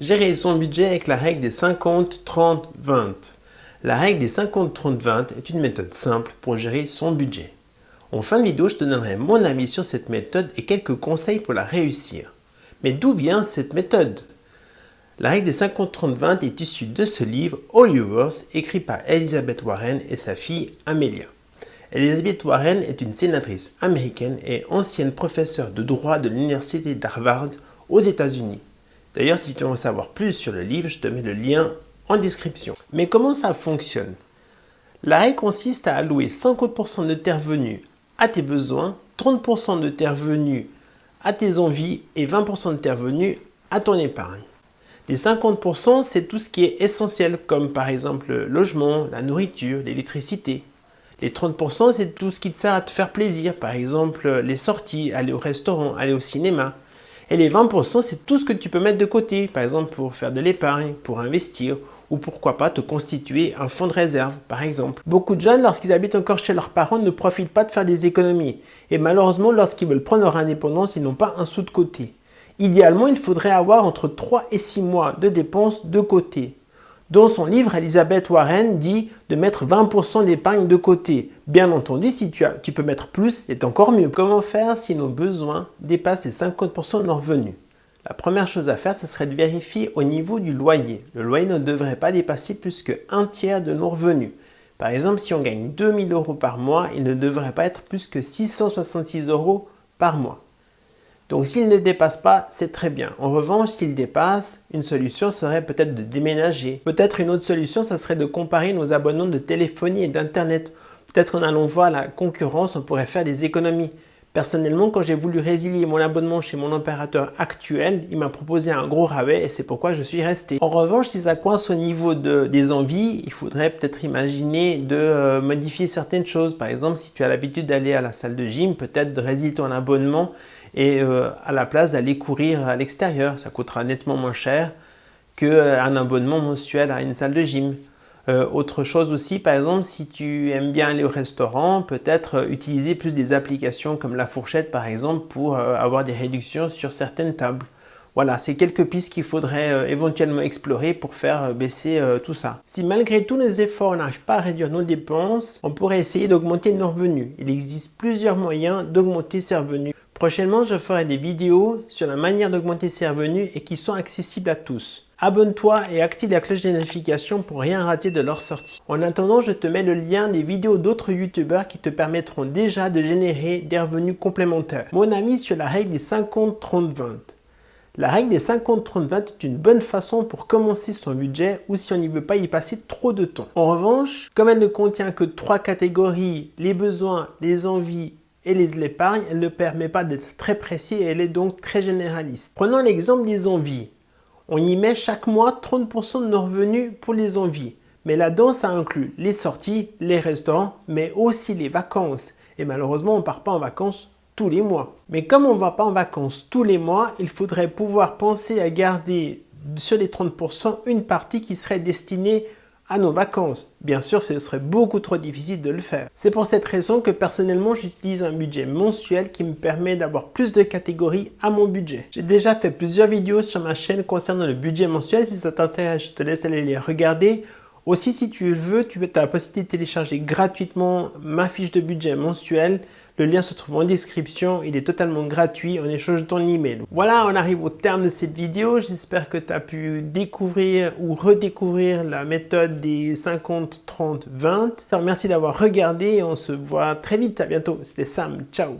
Gérer son budget avec la règle des 50-30-20. La règle des 50-30-20 est une méthode simple pour gérer son budget. En fin de vidéo, je te donnerai mon avis sur cette méthode et quelques conseils pour la réussir. Mais d'où vient cette méthode? La règle des 50-30-20 est issue de ce livre All Yours, écrit par Elizabeth Warren et sa fille Amelia. Elizabeth Warren est une sénatrice américaine et ancienne professeure de droit de l'université d'Harvard aux États-Unis. D'ailleurs, si tu veux en savoir plus sur le livre, je te mets le lien en description. Mais comment ça fonctionne? La règle consiste à allouer 50% de tes revenus à tes besoins, 30% de tes revenus à tes envies et 20% de tes revenus à ton épargne. Les 50%, c'est tout ce qui est essentiel, comme par exemple le logement, la nourriture, l'électricité. Les 30%, c'est tout ce qui te sert à te faire plaisir, par exemple les sorties, aller au restaurant, aller au cinéma. Et les 20%, c'est tout ce que tu peux mettre de côté, par exemple pour faire de l'épargne, pour investir, ou pourquoi pas te constituer un fonds de réserve, par exemple. Beaucoup de jeunes, lorsqu'ils habitent encore chez leurs parents, ne profitent pas de faire des économies. Et malheureusement, lorsqu'ils veulent prendre leur indépendance, ils n'ont pas un sou de côté. Idéalement, il faudrait avoir entre 3 et 6 mois de dépenses de côté. Dans son livre, Elizabeth Warren dit de mettre 20% d'épargne de côté. Bien entendu, si tu peux mettre plus, c'est encore mieux. Comment faire si nos besoins dépassent les 50% de nos revenus? La première chose à faire, ce serait de vérifier au niveau du loyer. Le loyer ne devrait pas dépasser plus que 1/3 de nos revenus. Par exemple, si on gagne 2 000 € par mois, il ne devrait pas être plus que 666 € par mois. Donc s'il ne dépasse pas, c'est très bien. En revanche, s'il dépasse, une solution serait peut-être de déménager. Peut-être une autre solution, ça serait de comparer nos abonnements de téléphonie et d'internet. Peut-être en allant voir la concurrence, on pourrait faire des économies. Personnellement, quand j'ai voulu résilier mon abonnement chez mon opérateur actuel, il m'a proposé un gros rabais et c'est pourquoi je suis resté. En revanche, si ça coince au niveau des envies, il faudrait peut-être imaginer de modifier certaines choses. Par exemple, si tu as l'habitude d'aller à la salle de gym, peut-être de résilier ton abonnement et à la place d'aller courir à l'extérieur. Ça coûtera nettement moins cher qu'un abonnement mensuel à une salle de gym. Autre chose aussi, par exemple, si tu aimes bien aller au restaurant, peut-être utiliser plus des applications comme la fourchette par exemple pour avoir des réductions sur certaines tables. Voilà, c'est quelques pistes qu'il faudrait éventuellement explorer pour faire baisser tout ça. Si malgré tous les efforts, on n'arrive pas à réduire nos dépenses, on pourrait essayer d'augmenter nos revenus. Il existe plusieurs moyens d'augmenter ses revenus. Prochainement, je ferai des vidéos sur la manière d'augmenter ses revenus et qui sont accessibles à tous. Abonne-toi et active la cloche des notifications pour rien rater de leur sortie. En attendant, je te mets le lien des vidéos d'autres youtubeurs qui te permettront déjà de générer des revenus complémentaires. Mon ami sur la règle des 50-30-20. La règle des 50-30-20 est une bonne façon pour commencer son budget ou si on n'y veut pas y passer trop de temps. En revanche, comme elle ne contient que 3 catégories, les besoins, les envies et l'épargne, elle ne permet pas d'être très précis et elle est donc très généraliste. Prenons l'exemple des envies. On y met chaque mois 30% de nos revenus pour les envies. Mais là-dedans, ça inclut les sorties, les restaurants, mais aussi les vacances. Et malheureusement, on ne part pas en vacances tous les mois. Mais comme on ne va pas en vacances tous les mois, il faudrait pouvoir penser à garder sur les 30% une partie qui serait destinée à nos vacances. Bien sûr, ce serait beaucoup trop difficile de le faire. C'est pour cette raison que personnellement, j'utilise un budget mensuel qui me permet d'avoir plus de catégories à mon budget. J'ai déjà fait plusieurs vidéos sur ma chaîne concernant le budget mensuel. Si ça t'intéresse, je te laisse aller les regarder. Aussi, si tu le veux, tu as la possibilité de télécharger gratuitement ma fiche de budget mensuel. Le lien se trouve en description, il est totalement gratuit en échange de ton email. Voilà, on arrive au terme de cette vidéo. J'espère que tu as pu découvrir ou redécouvrir la méthode des 50-30-20. Merci d'avoir regardé et on se voit très vite. À bientôt. C'était Sam. Ciao.